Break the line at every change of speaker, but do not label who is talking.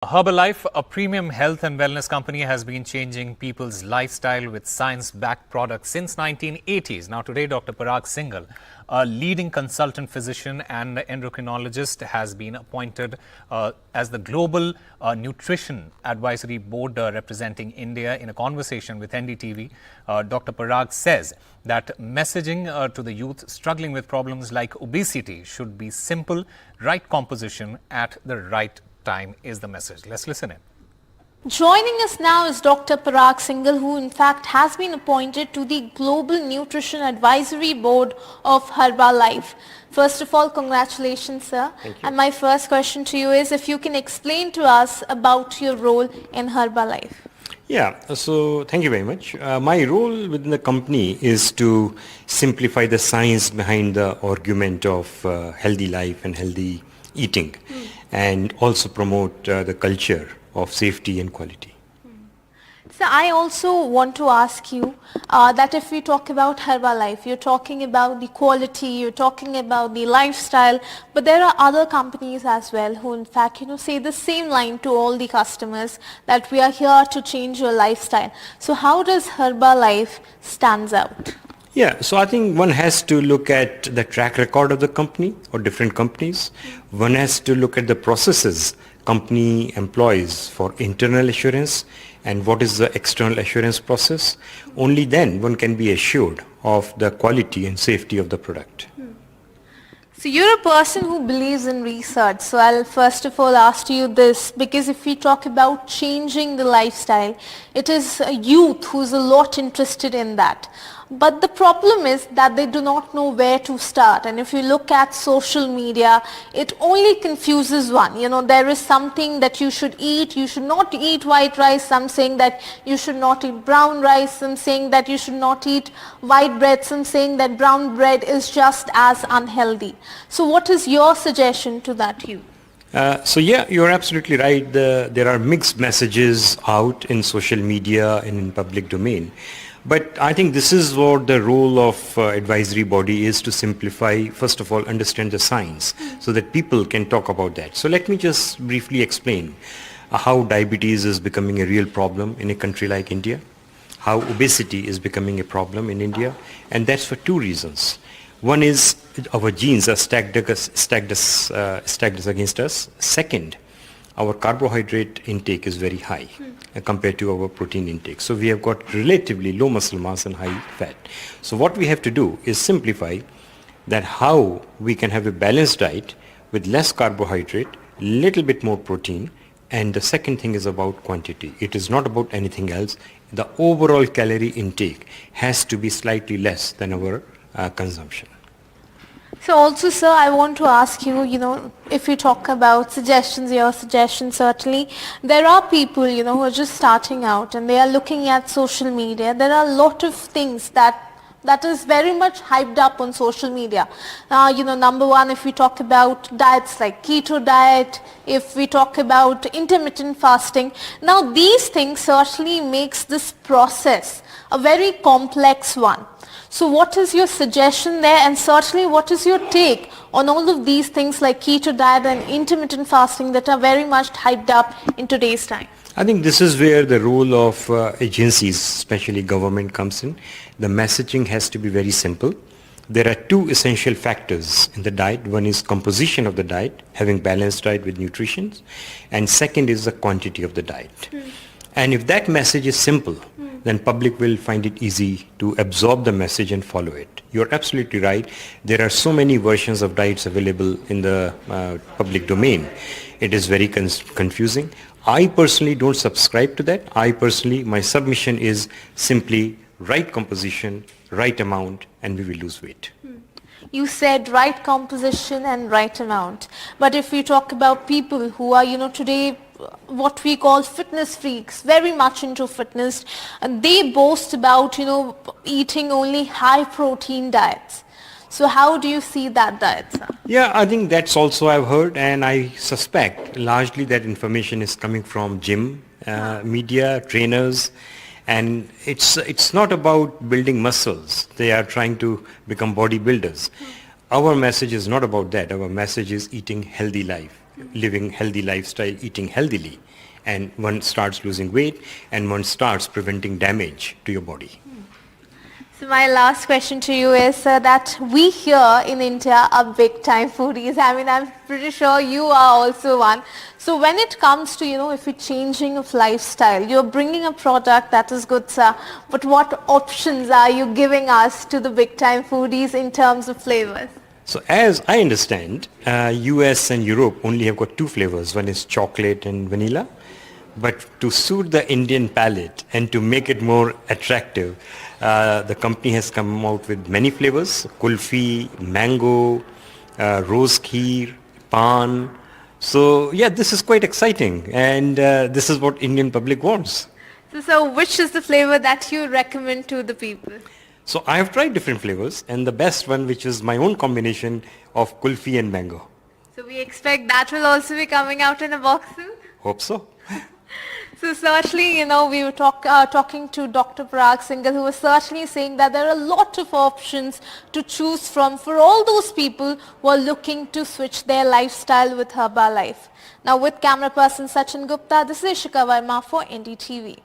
Herbalife, a premium health and wellness company, has been changing people's lifestyle with science-backed products since 1980s. Now today, Dr. Parag Singhal, a leading consultant physician and endocrinologist, has been appointed as the Global Nutrition Advisory Board representing India. In a conversation with NDTV, Dr. Parag says that messaging to the youth struggling with problems like obesity should be simple, right composition at the right time is the message. Let's listen in.
Joining us now is Dr. Parag Singhal, who in fact has been appointed to the Global Nutrition Advisory Board of Herbalife. First of all, congratulations, sir.
Thank you.
And my first question to you is if you can explain to us about your role in Herbalife.
Yeah, so thank you very much. My role within the company is to simplify the science behind the argument of healthy life and healthy eating, and also promote the culture of safety and quality.
So I also want to ask you that if we talk about Herbalife, you're talking about the quality, you're talking about the lifestyle, but there are other companies as well who in fact, say the same line to all the customers that we are here to change your lifestyle. So how does Herbalife stands out?
Yeah, so I think one has to look at the track record of the company or different companies. One has to look at the processes company employs for internal assurance and what is the external assurance process. Only then one can be assured of the quality and safety of the product.
So you're a person who believes in research. So I'll first of all ask you this, because if we talk about changing the lifestyle, it is a youth who's a lot interested in that. But the problem is that they do not know where to start. And if you look at social media, it only confuses one. There is something that you should eat. You should not eat white rice. Some saying that you should not eat brown rice. Some saying that you should not eat white bread. Some saying that brown bread is just as unhealthy. So what is your suggestion to that youth?
So yeah, you're absolutely right. There are mixed messages out in social media and in public domain. But I think this is what the role of advisory body is, to simplify, first of all, understand the science so that people can talk about that. So let me just briefly explain how diabetes is becoming a real problem in a country like India, how obesity is becoming a problem in India, and that's for two reasons. One is our genes are stacked against us. Second, our carbohydrate intake is very high compared to our protein intake. So we have got relatively low muscle mass and high fat. So what we have to do is simplify that how we can have a balanced diet with less carbohydrate, little bit more protein, and the second thing is about quantity. It is not about anything else. The overall calorie intake has to be slightly less than our consumption.
So also, sir, I want to ask you, if you talk about suggestions, your suggestions certainly, there are people, who are just starting out and they are looking at social media. There are a lot of things that is very much hyped up on social media. Number one, if we talk about diets like keto diet, if we talk about intermittent fasting, now these things certainly makes this process a very complex one. So what is your suggestion there, and certainly what is your take on all of these things like keto diet and intermittent fasting that are very much hyped up in today's time?
I think this is where the role of agencies, especially government, comes in. The messaging has to be very simple. There are two essential factors in the diet. One is composition of the diet, having balanced diet with nutrition, and second is the quantity of the diet. And if that message is simple, then public will find it easy to absorb the message and follow it. You're absolutely right. There are so many versions of diets available in the public domain. It is very confusing. I personally don't subscribe to that. My submission is simply right composition, right amount, and we will lose weight.
You said right composition and right amount. But if we talk about people who are, today what we call fitness freaks, very much into fitness, and they boast about, eating only high protein diets. So how do you see that diet, sir?
Yeah, I think that's also I've heard, and I suspect largely that information is coming from gym, media, trainers, and it's not about building muscles. They are trying to become bodybuilders. Our message is not about that. Our message is eating healthy life. living healthy lifestyle, eating healthily, and one starts losing weight and one starts preventing damage to your body.
So my last question to you is that we here in India are big time foodies. I mean, I'm pretty sure you are also one. So when it comes to, if you're changing of lifestyle, you're bringing a product that is good, sir, but what options are you giving us to the big time foodies in terms of flavors?
So as I understand, US and Europe only have got two flavors. One is chocolate and vanilla. But to suit the Indian palate and to make it more attractive, the company has come out with many flavors: kulfi, mango, rose kheer, pan. So yeah, this is quite exciting, and this is what Indian public wants.
So which is the flavor that you recommend to the people?
So I have tried different flavors, and the best one, which is my own combination of kulfi and mango.
So we expect that will also be coming out in a box soon?
Hope so.
So certainly, we were talking to Dr. Parag Singhal, who was certainly saying that there are a lot of options to choose from for all those people who are looking to switch their lifestyle with Herbalife. Now with camera person Sachin Gupta, this is Ishika Verma for NDTV.